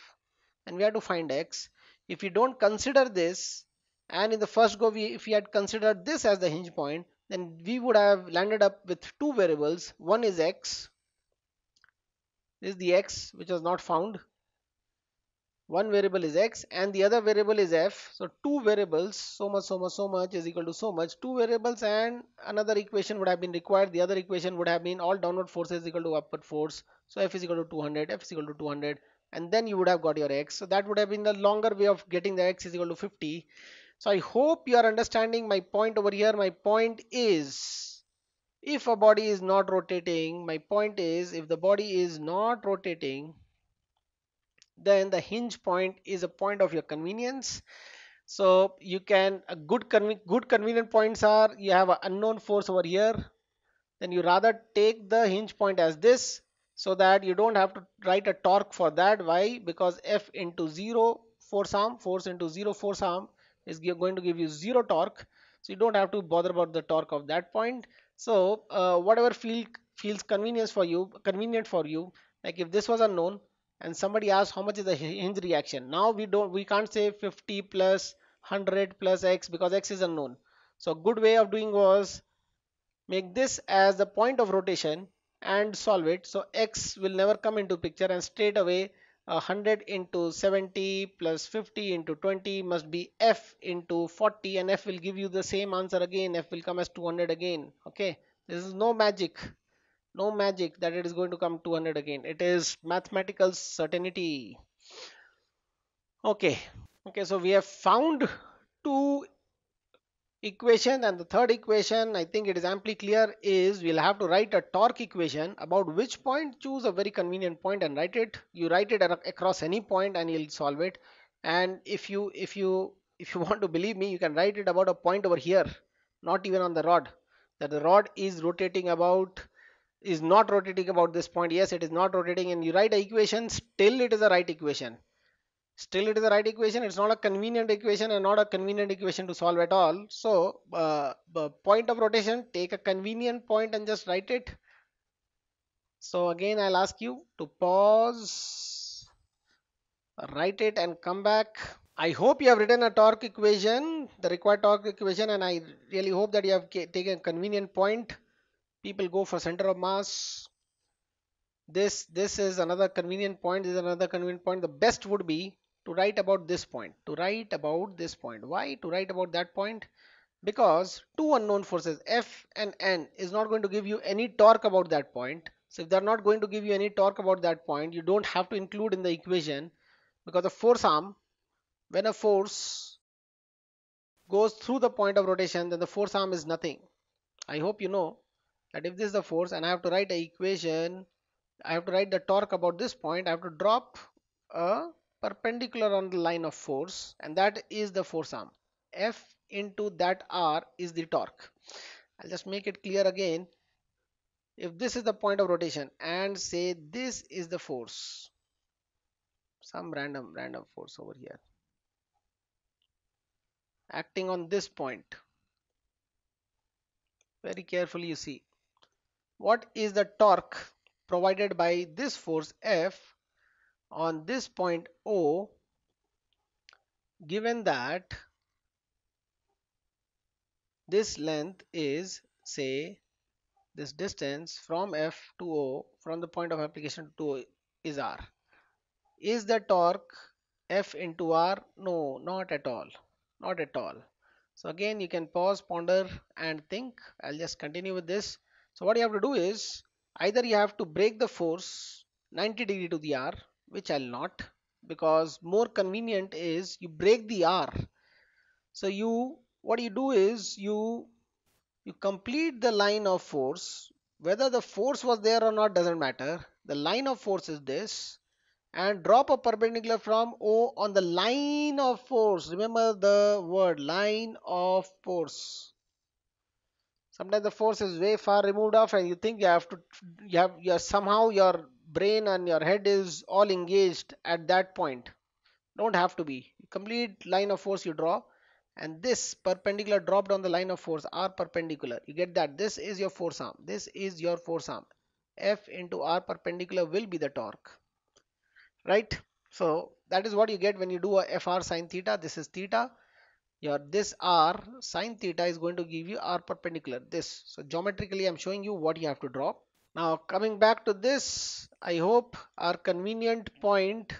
and we had to find x. If we don't consider this, and in the first go if we had considered this as the hinge point, then we would have landed up with two variables. One is x, this is the x which was not found. One variable is x and the other variable is f. So two variables, so much is equal to so much. Two variables and another equation would have been required. The other equation would have been all downward forces equal to upward force. So f is equal to 200, f is equal to 200, and then you would have got your x. So that would have been the longer way of getting the x is equal to 50. So I hope you are understanding my point over here. My point is, if a body is not rotating, my point is, if the body is not rotating, then the hinge point is a point of your convenience. So you can good convenient points are, you have an unknown force over here, then you rather take the hinge point as this so that you don't have to write a torque for that. Why? Because F into 0 force arm, force into 0 force arm is going to give you 0 torque, so you don't have to bother about the torque of that point. So whatever feels convenient for you, like if this was unknown and somebody asks how much is the hinge reaction, now we can't say 50 plus 100 plus x because x is unknown. So a good way of doing was make this as the point of rotation and solve it. So x will never come into picture, and straight away 100 into 70 plus 50 into 20 must be f into 40, and f will give you the same answer again. F will come as 200 again. Okay, this is no magic. No magic that it is going to come 200 again. It is mathematical certainty. Okay. Okay, so we have found two equation, and the third equation, I think it is amply clear, is we'll have to write a torque equation. About which point, choose a very convenient point and write it. You write it across any point and you'll solve it. And if you want to believe me, you can write it about a point over here, not even on the rod, that the rod is rotating about, is not rotating about this point. Yes, it is not rotating, and you write a equation, still it is a right equation. Still it is the right equation. It's not a convenient equation and not a convenient equation to solve at all. So the point of rotation, take a convenient point and just write it. So again I'll ask you to pause, write it and come back. I hope you have written a torque equation, the required torque equation, and I really hope that you have taken a convenient point. People go for center of mass. This is another convenient point. This is another convenient point. The best would be to write about this point. To write about this point. Why to write about that point? Because two unknown forces F and N is not going to give you any torque about that point. So if they're not going to give you any torque about that point, you don't have to include in the equation, because the force arm, when a force goes through the point of rotation, then the force arm is nothing. I hope you know that if this is the force and I have to write an equation, I have to write the torque about this point, I have to drop a perpendicular on the line of force, and that is the force arm. F into that R is the torque. I'll just make it clear again. If this is the point of rotation and say this is the force, some random force over here. acting on this point. Very carefully you see. What is the torque provided by this force F on this point O, given that this length is, say, this distance from F to O, from the point of application to O is R. Is the torque F into R? No, not at all. Not at all. So again, you can pause, ponder and think. I'll just continue with this. So what you have to do is, either you have to break the force 90 degree to the R, which I'll not, because more convenient is you break the R. So what you do is you complete the line of force. Whether the force was there or not doesn't matter. The line of force is this, and drop a perpendicular from O on the line of force. Remember the word line of force. Sometimes the force is way far removed off and you think you are somehow your brain and your head is all engaged at that point. Don't have to be. Complete line of force you draw, and this perpendicular dropped on the line of force R perpendicular. You get that? This is your force arm. This is your force arm. F into R perpendicular will be the torque. Right? So that is what you get when you do a FR sine theta. This is theta. Your this R sine theta is going to give you R perpendicular. This. So geometrically I'm showing you what you have to draw. Now coming back to this, I hope our convenient point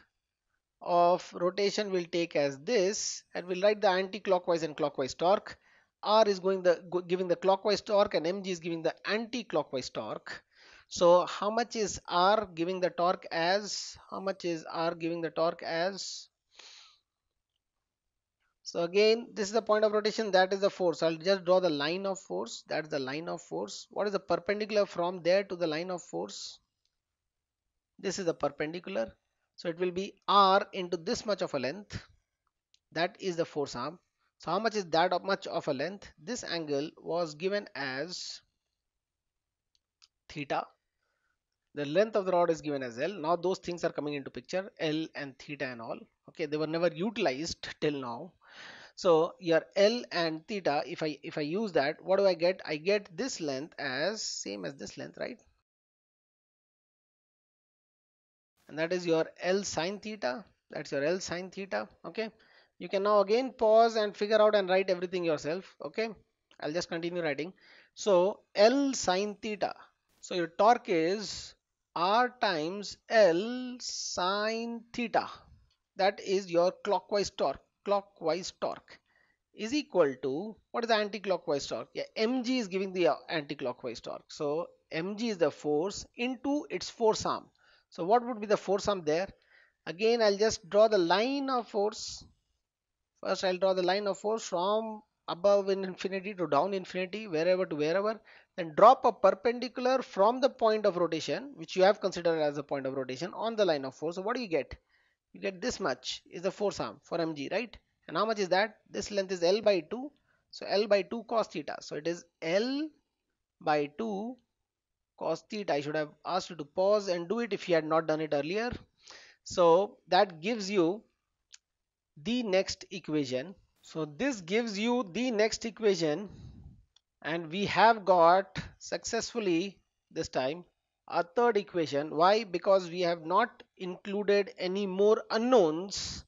of rotation will take as this, and we'll write the anti-clockwise and clockwise torque. R is giving the clockwise torque and mg is giving the anti-clockwise torque. So how much is R giving the torque as? How much is R giving the torque as? So again, this is the point of rotation, that is the force. I'll just draw the line of force. That's the line of force. What is the perpendicular from there to the line of force? This is the perpendicular. So it will be R into this much of a length. That is the force arm. So how much is that much of a length? This angle was given as theta. The length of the rod is given as L. Now those things are coming into picture, L and theta and all. Okay, they were never utilized till now. So your L and theta, if I use that, what do I get? I get this length as same as this length, right? And that is your L sine theta. That's your L sine theta. Okay, you can now again pause and figure out and write everything yourself. Okay, I'll just continue writing. So L sine theta. So your torque is R times L sine theta. That is your clockwise torque. Clockwise torque is equal to, what is the anti-clockwise torque? Yeah, mg is giving the anti-clockwise torque. So mg is the force into its force arm. So what would be the force arm there? Again, I'll just draw the line of force. First, I'll draw the line of force from above in infinity to down infinity, wherever to wherever. Then drop a perpendicular from the point of rotation, which you have considered as a point of rotation, on the line of force. So what do you get? You get this much is the force arm for mg, right? And how much is that? This length is L by 2. So L by 2 cos theta. So it is L by 2 cos theta. I should have asked you to pause and do it if you had not done it earlier. So that gives you the next equation. So this gives you the next equation, and we have got successfully this time a third equation. Why? Because we have not included any more unknowns.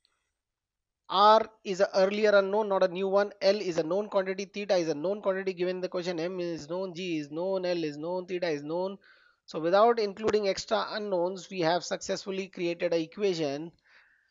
R is an earlier unknown, not a new one. L is a known quantity. Theta is a known quantity given the question. M is known. G is known. L is known. Theta is known. So without including extra unknowns, we have successfully created an equation.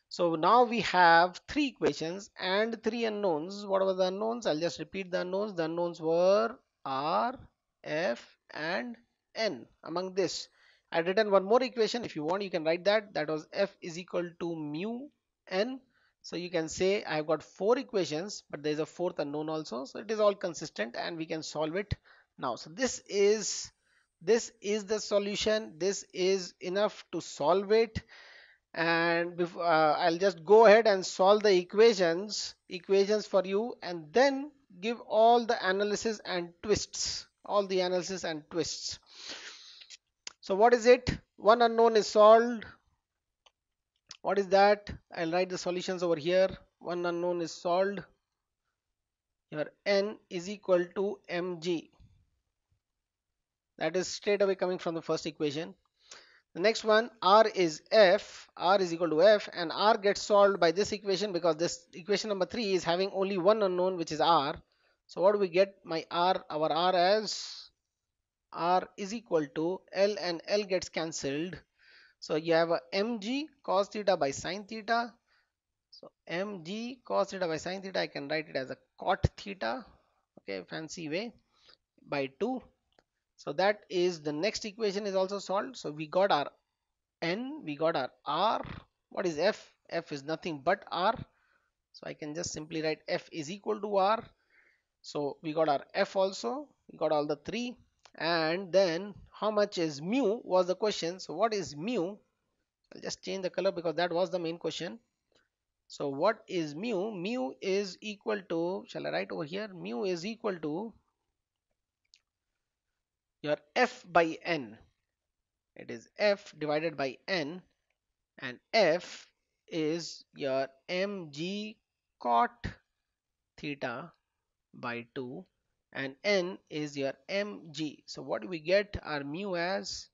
So now we have three equations and three unknowns. What were the unknowns? I'll just repeat the unknowns. The unknowns were R, F and N. Among this, I've written one more equation. If you want, you can write that. That was F is equal to mu N. So you can say I've got four equations, but there's a fourth unknown also. So it is all consistent and we can solve it now. So this is the solution. This is enough to solve it. And before, I'll just go ahead and solve the equations for you, and then give all the analysis and twists, So what is it? One unknown is solved. What is that? I'll write the solutions over here. One unknown is solved. your N is equal to mg. That is straight away coming from the first equation. The next one, R is F, R is equal to F, and R gets solved by this equation because this equation number 3 is having only one unknown, which is R. So what do we get? Our R as R is equal to L, and L gets cancelled. So you have a mg cos theta by sin theta. So mg cos theta by sin theta, I can write it as a cot theta, okay, fancy way, by 2. So that is the next equation is also solved. So we got our N, we got our R. What is F? F is nothing but R. So I can just simply write F is equal to R. So we got our F also. We got all the three. And then how much is mu was the question. So what is mu? I'll just change the color because that was the main question. So what is mu? Mu is equal to, shall I write over here? Mu is equal to your F by N. It is F divided by N, and F is your mg cot theta by 2, and N is your mg. So what do we get our mu as?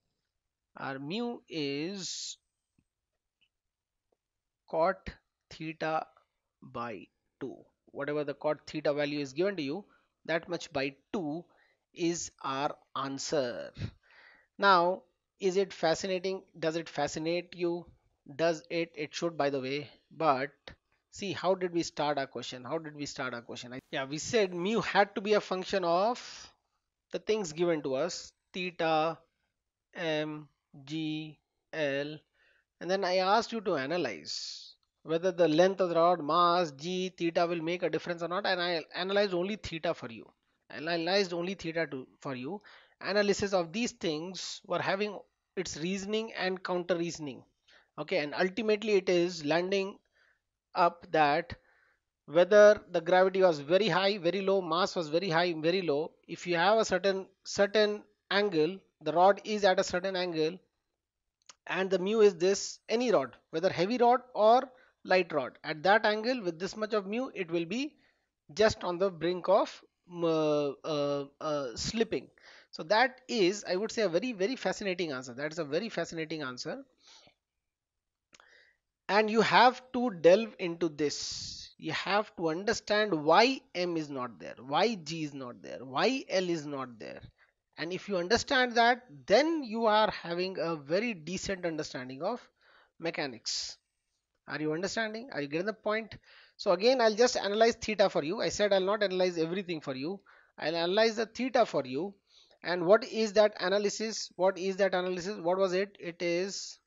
Our mu is cot theta by 2. Whatever the cot theta value is given to you, that much by 2 is our answer. Now, is it fascinating? Does it fascinate you? Does it? It should, by the way. But see, how did we start our question? How did we start our question? Yeah, we said mu had to be a function of the things given to us, theta, m, g, l, and then I asked you to analyze whether the length of the rod, mass, g, theta will make a difference or not, and I analyzed only theta for you. I analyzed only theta for you. Analysis of these things were having its reasoning and counter reasoning. Okay, and ultimately it is landing up that whether the gravity was very high, very low, mass was very high, very low, if you have a certain angle, the rod is at a certain angle, and the mu is this, any rod, whether heavy rod or light rod, at that angle with this much of mu, it will be just on the brink of slipping. So that is, I would say, a very fascinating answer. That is a very fascinating answer, and you have to delve into this. You have to understand why m is not there, why g is not there, why l is not there. And if you understand that, then you are having a very decent understanding of mechanics. Are you understanding? Are you getting the point? So again, I'll just analyze theta for you. I said I'll not analyze everything for you. I'll analyze the theta for you. And what is that analysis? What is that analysis? What was it? It is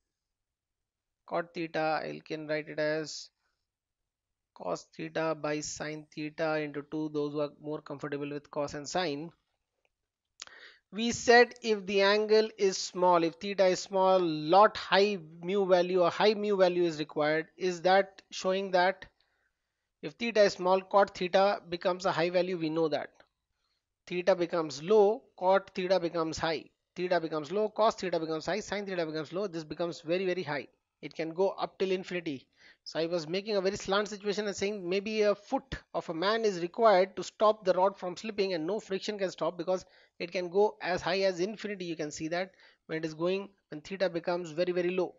cot theta. I can write it as cos theta by sin theta into 2. Those who are more comfortable with cos and sin. We said if the angle is small, if theta is small, lot high mu value or high mu value is required. Is that showing that if theta is small, cot theta becomes a high value? We know that. Theta becomes low, cot theta becomes high. Theta becomes low, cos theta becomes high, sin theta becomes low. This becomes very high. It can go up till infinity. So I was making a very slant situation and saying maybe a foot of a man is required to stop the rod from slipping, and no friction can stop because it can go as high as infinity. You can see that when it is going, when theta becomes very low.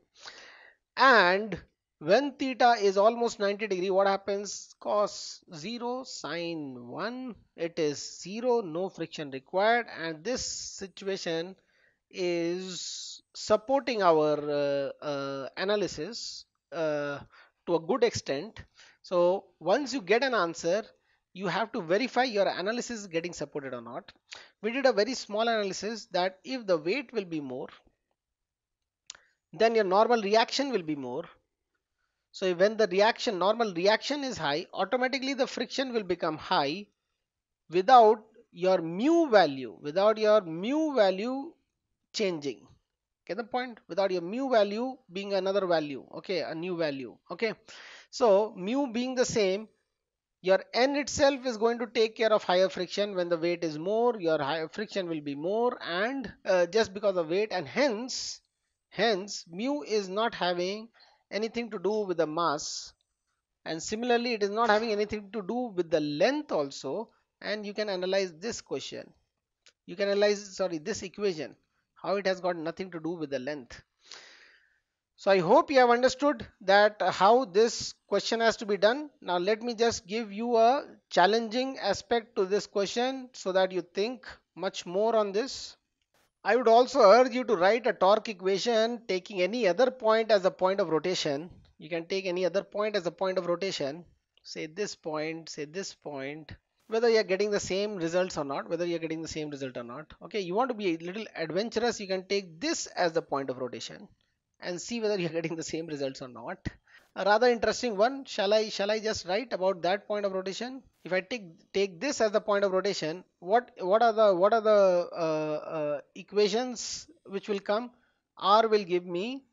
And when theta is almost 90 degree, what happens? Cos 0, sine 1, it is 0, no friction required, and this situation is supporting our analysis to a good extent. So once you get an answer, you have to verify your analysis is getting supported or not. We did a very small analysis that if the weight will be more, then your normal reaction will be more. So when the normal reaction is high, automatically the friction will become high without your mu value changing. Get the point? Without your mu value being another value, okay, a new value, okay. So mu being the same, your n itself is going to take care of higher friction. When the weight is more, your higher friction will be more, and just because of weight, and hence mu is not having anything to do with the mass, and similarly it is not having anything to do with the length also. and you can analyze this question. You can analyze, sorry, this equation, how it has got nothing to do with the length. So I hope you have understood that how this question has to be done. Now let me just give you a challenging aspect to this question so that you think much more on this. I would also urge you to write a torque equation taking any other point as a point of rotation. You can take any other point as a point of rotation. Say this point, whether you're getting the same results or not, whether you're getting the same result or not. Okay, you want to be a little adventurous, you can take this as the point of rotation and see whether you're getting the same results or not. A rather interesting one. Shall I just write about that point of rotation? If I take this as the point of rotation, what are the equations which will come? R will give me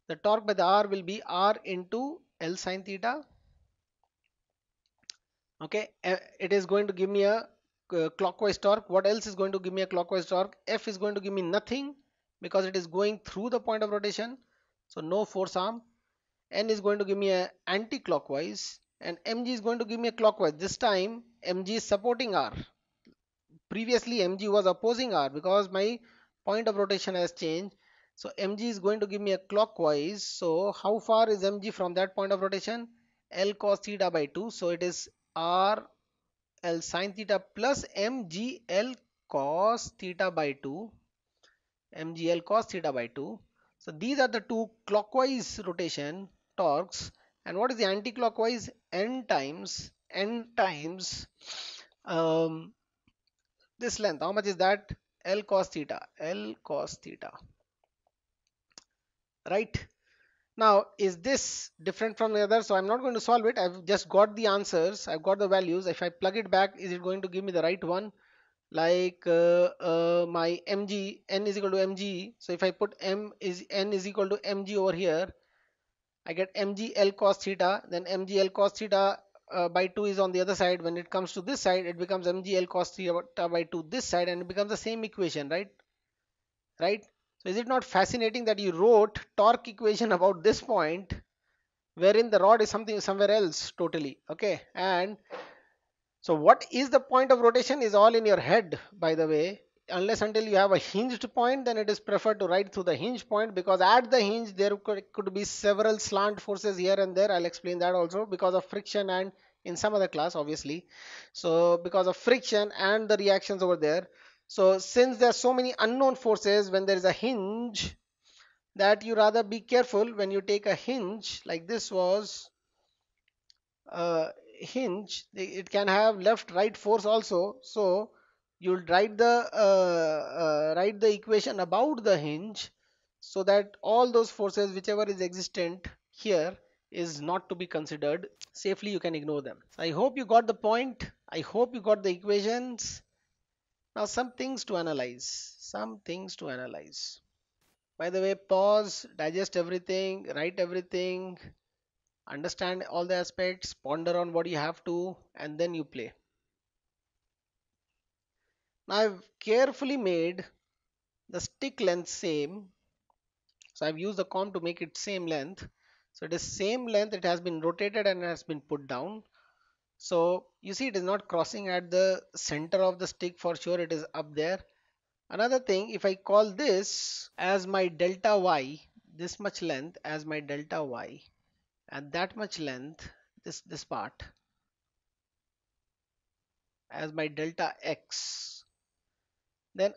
the torque by the R will be R into L sine theta. Okay, it is going to give me a clockwise torque. What else is going to give me a clockwise torque? F is going to give me nothing because it is going through the point of rotation, so no force arm. N is going to give me a anti-clockwise, and mg is going to give me a clockwise. This time mg is supporting R. Previously mg was opposing R because my point of rotation has changed. So mg is going to give me a clockwise. So how far is mg from that point of rotation? L cos theta by 2. So it is R L sine theta plus mgl cos theta by 2. mgl cos theta by 2. So these are the two clockwise rotation torques. And what is the anti-clockwise? N times um, this length. How much is that? L cos theta. L cos theta. Right? Now, is this different from the other? So I'm not going to solve it. I've just got the answers. I've got the values. If I plug it back, is it going to give me the right one? Like my mg, n is equal to mg. So if I put n is equal to mg over here, I get mg L cos theta. Then mg L cos theta by 2 is on the other side. When it comes to this side, it becomes mg L cos theta by 2 this side, and it becomes the same equation, right? Right? So is it not fascinating that you wrote torque equation about this point, wherein the rod is something somewhere else totally? Okay, and so what is the point of rotation is all in your head, by the way. Unless until you have a hinged point, then it is preferred to write through the hinge point, because at the hinge there could be several slant forces here and there. I'll explain that also, because of friction and in some other class obviously. So because of friction and the reactions over there. So since there are so many unknown forces when there is a hinge, that you rather be careful when you take a hinge like this was hinge. It can have left right force also, so you'll write the equation about the hinge, so that all those forces whichever is existent here is not to be considered. Safely you can ignore them. So I hope you got the point. I hope you got the equations. Now some things to analyze. By the way, pause, digest everything, write everything, understand all the aspects, ponder on what you have to, and then you play. Now I've carefully made the stick length same. So I've used the comb to make it same length. So it is same length, it has been rotated and has been put down. So you see it is not crossing at the center of the stick, for sure it is up there. Another thing, if I call this as my delta y, this much length as my delta y, and that much length, this part, as my delta x, then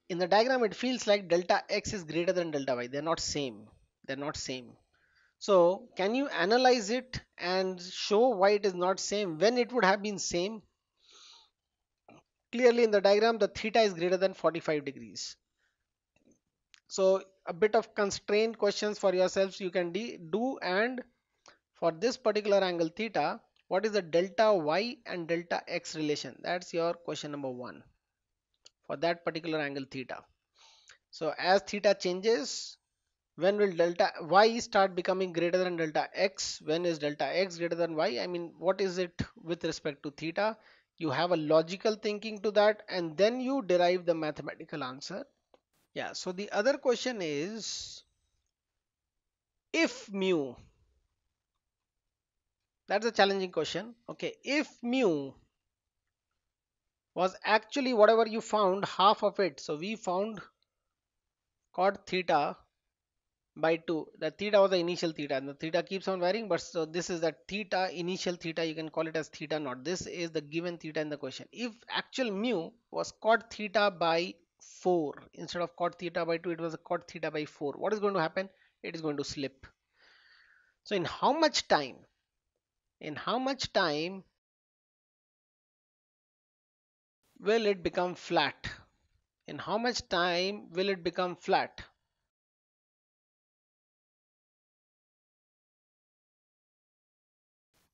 in the diagram it feels like delta x is greater than delta y. They're not same. They're not same. So can you analyze it and show why it is not same when it would have been same? Clearly in the diagram the theta is greater than 45 degrees. So a bit of constrained questions for yourselves you can do, and for this particular angle theta, what is the delta y and delta x relation? That's your question number 1 for that particular angle theta. So as theta changes, when will delta y start becoming greater than delta x? When is delta x greater than y? I mean, what is it with respect to theta? You have a logical thinking to that, and then you derive the mathematical answer. Yeah, so the other question is, if mu, that's a challenging question. Okay, if mu was actually whatever you found, half of it. So we found cot theta by 2. The theta was the initial theta, and the theta keeps on varying, but so this is the theta, initial theta, you can call it as theta naught. This is the given theta in the question. If actual mu was cot theta by 4, instead of cot theta by 2, it was a cot theta by 4, what is going to happen? It is going to slip. So in how much time, in how much time will it become flat? In how much time will it become flat?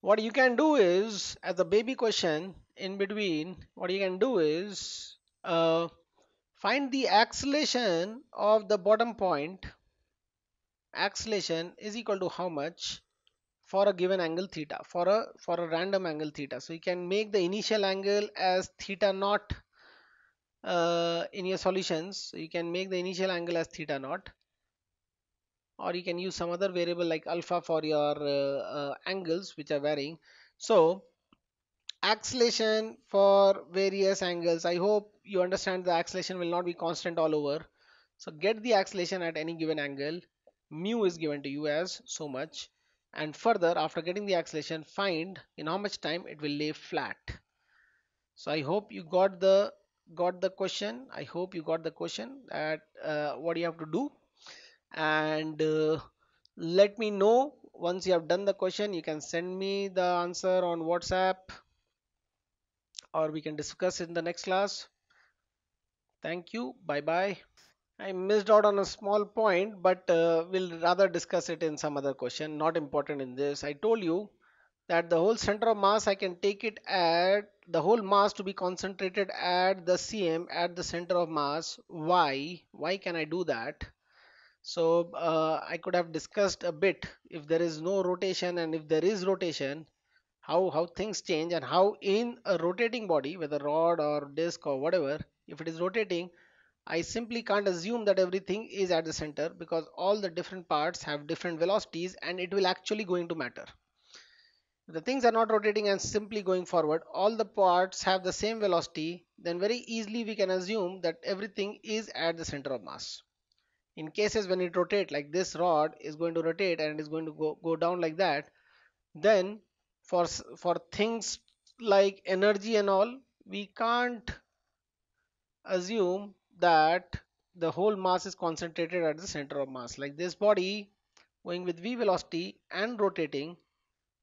What you can do is, as a baby question in between, what you can do is find the acceleration of the bottom point. Acceleration is equal to how much for a given angle theta, for a random angle theta. So you can make the initial angle as theta naught in your solutions. So you can make the initial angle as theta naught, or you can use some other variable like alpha for your angles which are varying. So acceleration for various angles, I hope you understand the acceleration will not be constant all over. So get the acceleration at any given angle. Mu is given to you as so much, and further, after getting the acceleration, find in how much time it will lay flat. So I hope you got the question. I hope you got the question at what you have to do, and let me know once you have done the question. You can send me the answer on WhatsApp, or we can discuss in the next class. Thank you. Bye bye. I missed out on a small point, but we'll rather discuss it in some other question. Not important in this. I told you that the whole center of mass, I can take it at the whole mass to be concentrated at the CM, at the center of mass. Why? Why can I do that? So I could have discussed a bit, if there is no rotation and if there is rotation, how things change, and how in a rotating body, whether rod or disc or whatever, if it is rotating, I simply can't assume that everything is at the center, because all the different parts have different velocities and it will actually going to matter. If the things are not rotating and simply going forward, all the parts have the same velocity, then very easily we can assume that everything is at the center of mass. In cases when it rotates, like this rod is going to rotate and it is going to go down like that, then for things like energy and all, we can't assume that the whole mass is concentrated at the center of mass. Like this body going with v velocity and rotating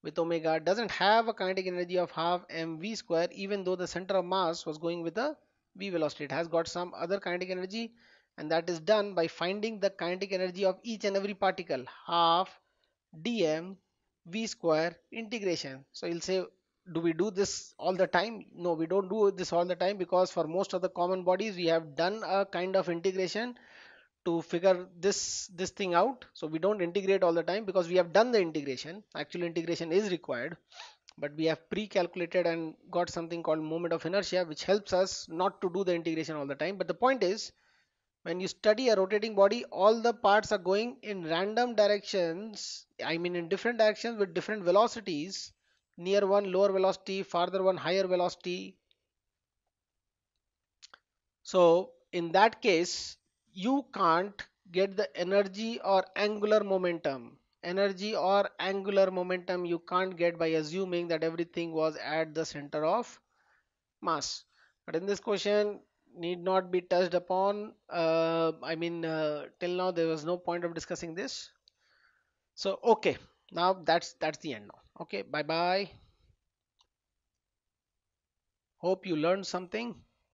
with omega doesn't have a kinetic energy of half mv square, even though the center of mass was going with a v velocity. It has got some other kinetic energy, and that is done by finding the kinetic energy of each and every particle, half dm v square integration. So you'll say, do we do this all the time? No, we don't do this all the time, because for most of the common bodies we have done a kind of integration to figure this thing out. So we don't integrate all the time because we have done the integration. Actual integration is required, but we have pre-calculated and got something called moment of inertia, which helps us not to do the integration all the time. But the point is, when you study a rotating body, all the parts are going in random directions, I mean in different directions with different velocities. Near one lower velocity, farther one higher velocity. So in that case, you can't get the energy or angular momentum. Energy or angular momentum you can't get by assuming that everything was at the center of mass. But in this question, need not be touched upon. Till now there was no point of discussing this. So okay, now that's the end now. Okay, bye bye. Hope you learned something.